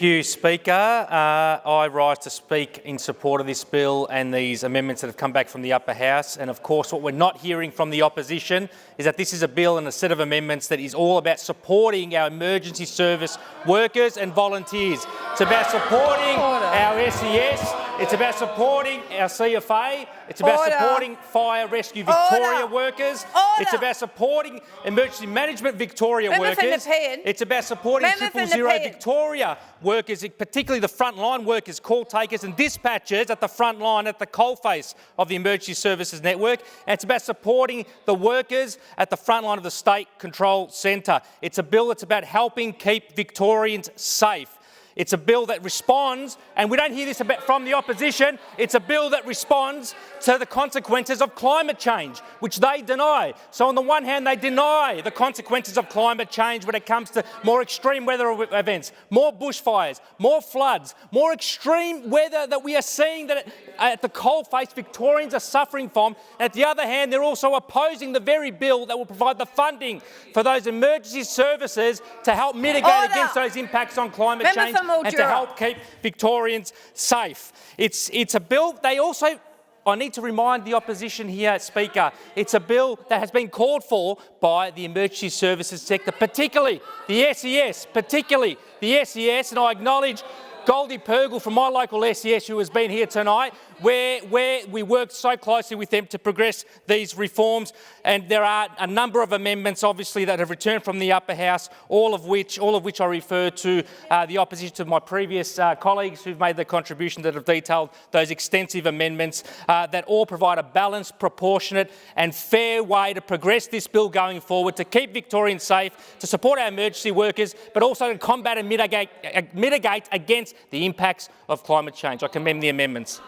you, Speaker. I rise to speak in support of this bill and these amendments that have come back from the upper house. And of course, what we're not hearing from the opposition is that this is a bill and a set of amendments that is all about supporting our emergency service workers and volunteers. It's about supporting our SES. It's about supporting our CFA. It's about supporting Fire Rescue Victoria workers. It's about supporting Emergency Management Victoria workers. It's about supporting 000 Victoria workers, particularly the frontline workers, call takers and dispatchers at the front line, at the coalface of the emergency services network. And it's about supporting the workers at the front line of the State Control Centre. It's a bill that's about helping keep Victorians safe. It's a bill that responds, and we don't hear this from the opposition, it's a bill that responds to the consequences of climate change, which they deny. So on the one hand, they deny the consequences of climate change when it comes to more extreme weather events, more bushfires, more floods, more extreme weather that we are seeing that at the coalface Victorians are suffering from. At the other hand, they're also opposing the very bill that will provide the funding for those emergency services to help mitigate against those impacts on climate change and to help keep Victorians safe. It's a bill they also, I need to remind the opposition here, Speaker, it's a bill that has been called for by the emergency services sector, particularly the SES, and I acknowledge Goldie Purgle from my local SES, who has been here tonight, where we worked so closely with them to progress these reforms. And there are a number of amendments, obviously, that have returned from the upper house, all of which I refer to the opposition to my previous colleagues who've made the contribution that have detailed those extensive amendments that all provide a balanced, proportionate and fair way to progress this bill going forward, to keep Victorians safe, to support our emergency workers, but also to combat and mitigate against the impacts of climate change. I commend the amendments.